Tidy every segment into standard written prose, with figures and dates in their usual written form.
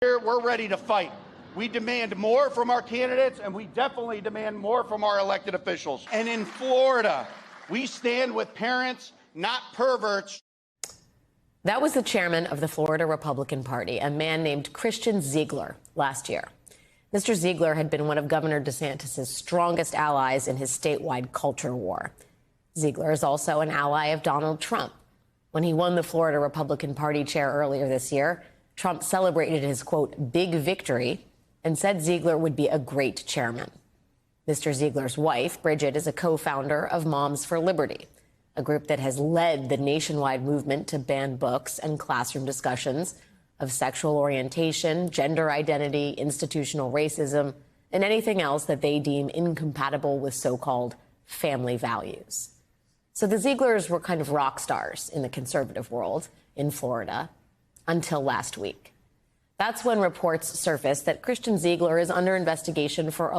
We're ready to fight. We demand more from our candidates, and we definitely demand more from our elected officials. And in Florida, we stand with parents, not perverts. That was the chairman of the Florida Republican Party, a man named Christian Ziegler, last year. Mr. Ziegler had been one of Governor DeSantis' strongest allies in his statewide culture war. Ziegler is also an ally of Donald Trump. When he won the Florida Republican Party chair earlier this year, Trump celebrated his, quote, big victory and said Ziegler would be a great chairman. Mr. Ziegler's wife, Bridget, is a co-founder of Moms for Liberty, a group that has led the nationwide movement to ban books and classroom discussions of sexual orientation, gender identity, institutional racism, and anything else that they deem incompatible with so-called family values. So the Zieglers were kind of rock stars in the conservative world in Florida until last week. That's when reports surfaced that Christian Ziegler is under investigation for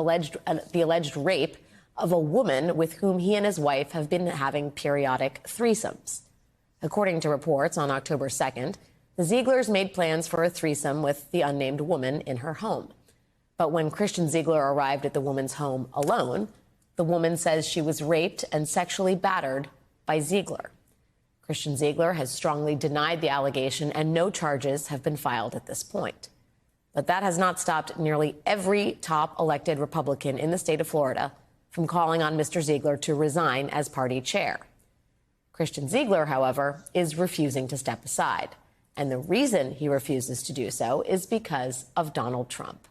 the alleged rape of a woman with whom he and his wife have been having periodic threesomes. According to reports, on October 2nd, the Zieglers made plans for a threesome with the unnamed woman in her home. But when Christian Ziegler arrived at the woman's home alone, the woman says she was raped and sexually battered by Ziegler. Christian Ziegler has strongly denied the allegation, and no charges have been filed at this point. But that has not stopped nearly every top elected Republican in the state of Florida from calling on Mr. Ziegler to resign as party chair. Christian Ziegler, however, is refusing to step aside. And the reason he refuses to do so is because of Donald Trump.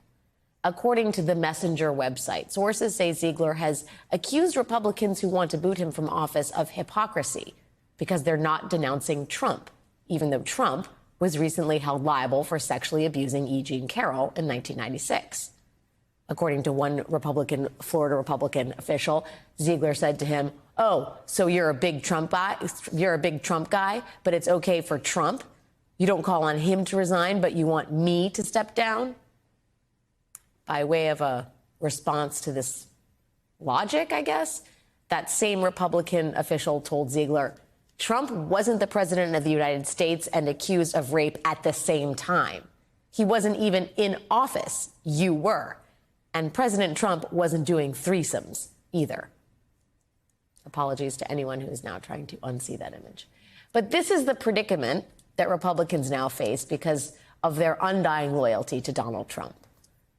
According to the Messenger website, sources say Ziegler has accused Republicans who want to boot him from office of hypocrisy because they're not denouncing Trump, even though Trump was recently held liable for sexually abusing E. Jean Carroll in 1996. According to one Florida Republican official, Ziegler said to him, "Oh, so you're a big Trump guy? You're a big Trump guy, but it's okay for Trump? You don't call on him to resign, but you want me to step down?" By way of a response to this logic, I guess, that same Republican official told Ziegler, Trump wasn't the president of the United States and accused of rape at the same time. He wasn't even in office. You were. And President Trump wasn't doing threesomes either. Apologies to anyone who is now trying to unsee that image. But this is the predicament that Republicans now face because of their undying loyalty to Donald Trump.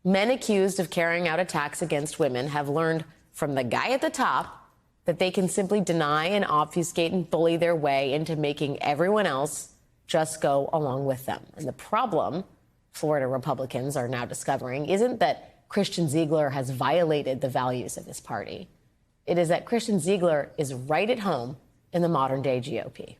Men accused of carrying out attacks against women have learned from the guy at the top that they can simply deny and obfuscate and bully their way into making everyone else just go along with them. And the problem Florida Republicans are now discovering isn't that Christian Ziegler has violated the values of this party. It is that Christian Ziegler is right at home in the modern-day GOP.